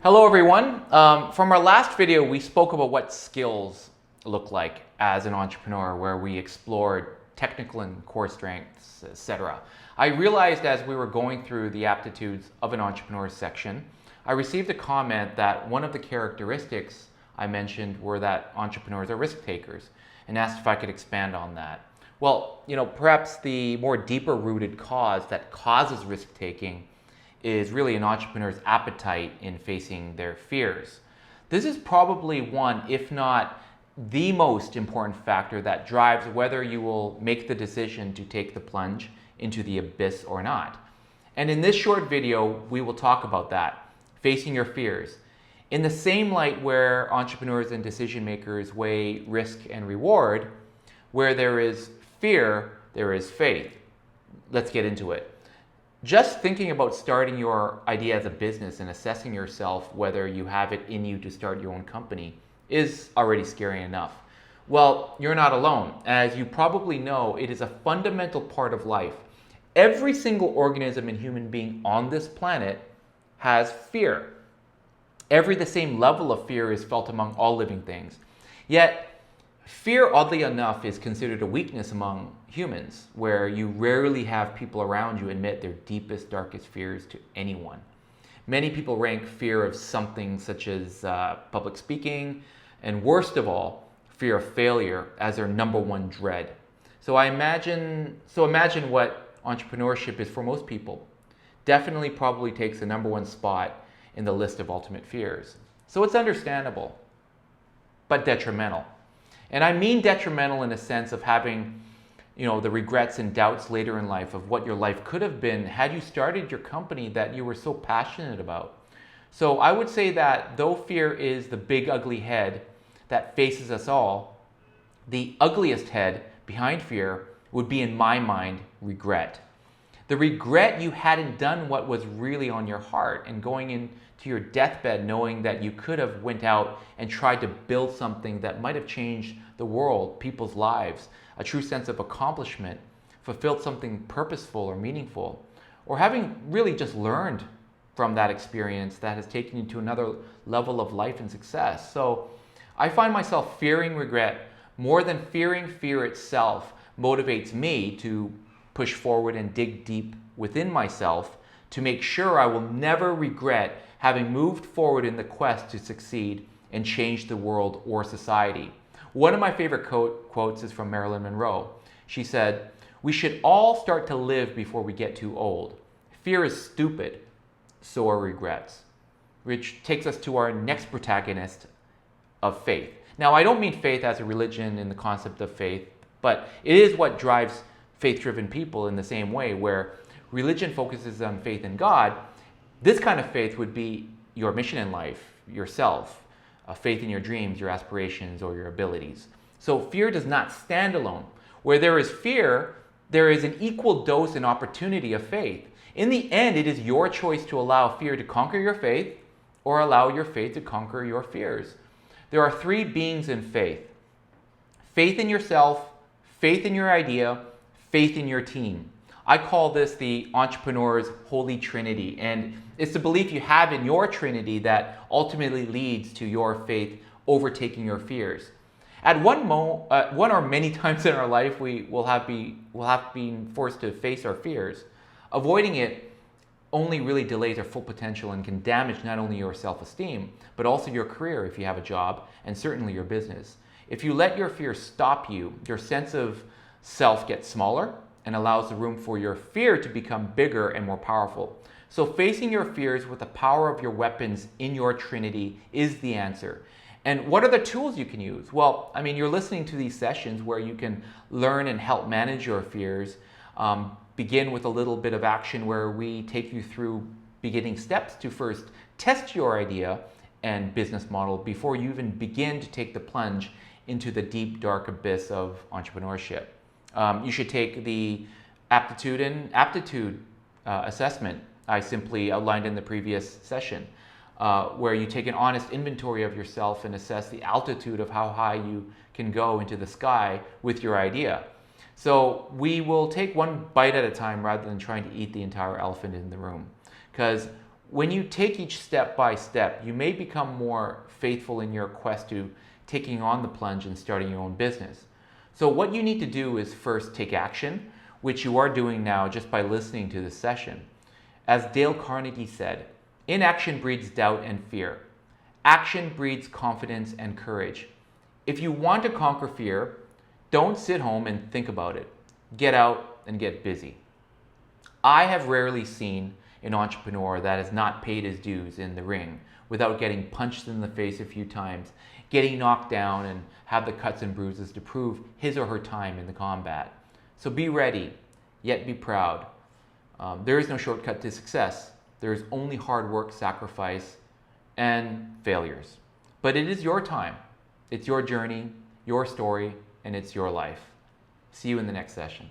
Hello everyone. From our last video, we spoke about what skills look like as an entrepreneur, where we explored technical and core strengths, etc. I realized as we were going through the aptitudes of an entrepreneur section, I received a comment that one of the characteristics I mentioned were that entrepreneurs are risk takers, and asked if I could expand on that. Well, perhaps the more deeper rooted cause that causes risk taking is really an entrepreneur's appetite in facing their fears. This is probably one, if not the most important factor that drives whether you will make the decision to take the plunge into the abyss or not. And in this short video, we will talk about that, facing your fears, in the same light where entrepreneurs and decision makers weigh risk and reward. Where there is fear, there is faith. Let's get into it. Just thinking about starting your idea as a business and assessing yourself whether you have it in you to start your own company is already scary enough. Well, you're not alone. As you probably know, it is a fundamental part of life. Every single organism and human being on this planet has fear. The same level of fear is felt among all living things. Yet, fear, oddly enough, is considered a weakness among humans, where you rarely have people around you admit their deepest, darkest fears to anyone. Many people rank fear of something such as public speaking, and worst of all, fear of failure as their number one dread. So imagine what entrepreneurship is for most people. Definitely probably takes the number one spot in the list of ultimate fears. So it's understandable, but detrimental. And I mean detrimental in a sense of having, the regrets and doubts later in life of what your life could have been had you started your company that you were so passionate about. So I would say that though fear is the big ugly head that faces us all, the ugliest head behind fear would be, in my mind, regret. The regret you hadn't done what was really on your heart, and going into your deathbed knowing that you could have went out and tried to build something that might have changed the world, people's lives, a true sense of accomplishment, fulfilled something purposeful or meaningful, or having really just learned from that experience that has taken you to another level of life and success. So I find myself fearing regret more than fearing fear itself motivates me to push forward and dig deep within myself to make sure I will never regret having moved forward in the quest to succeed and change the world or society. One of my favorite quotes is from Marilyn Monroe. She said, "We should all start to live before we get too old. Fear is stupid, so are regrets." Which takes us to our next protagonist of faith. Now, I don't mean faith as a religion in the concept of faith, but it is what drives faith-driven people in the same way, where religion focuses on faith in God. This kind of faith would be your mission in life, yourself, faith in your dreams, your aspirations, or your abilities. So fear does not stand alone. Where there is fear, there is an equal dose and opportunity of faith. In the end, it is your choice to allow fear to conquer your faith or allow your faith to conquer your fears. There are three beings in faith: faith in yourself, faith in your idea, faith in your team. I call this the Entrepreneurs Holy Trinity, and it's the belief you have in your Trinity that ultimately leads to your faith overtaking your fears. At one or many times in our life, we will have been forced to face our fears. Avoiding it only really delays our full potential and can damage not only your self-esteem, but also your career if you have a job, and certainly your business. If you let your fears stop you, your sense of self gets smaller and allows the room for your fear to become bigger and more powerful. So facing your fears with the power of your weapons in your Trinity is the answer. And what are the tools you can use? Well, you're listening to these sessions where you can learn and help manage your fears. Begin with a little bit of action where we take you through beginning steps to first test your idea and business model before you even begin to take the plunge into the deep, dark abyss of entrepreneurship. You should take the aptitude and aptitude assessment I simply outlined in the previous session, where you take an honest inventory of yourself and assess the altitude of how high you can go into the sky with your idea. So we will take one bite at a time rather than trying to eat the entire elephant in the room. Because When you take each step by step, you may become more faithful in your quest to taking on the plunge and starting your own business. So what you need to do is first take action, which you are doing now just by listening to this session. As Dale Carnegie said, inaction breeds doubt and fear. Action breeds confidence and courage. If you want to conquer fear, don't sit home and think about it. Get out and get busy. I have rarely seen an entrepreneur that has not paid his dues in the ring without getting punched in the face a few times, getting knocked down, and have the cuts and bruises to prove his or her time in the combat. So be ready, yet be proud. There is no shortcut to success. There is only hard work, sacrifice, and failures. But it is your time. It's your journey, your story, and it's your life. See you in the next session.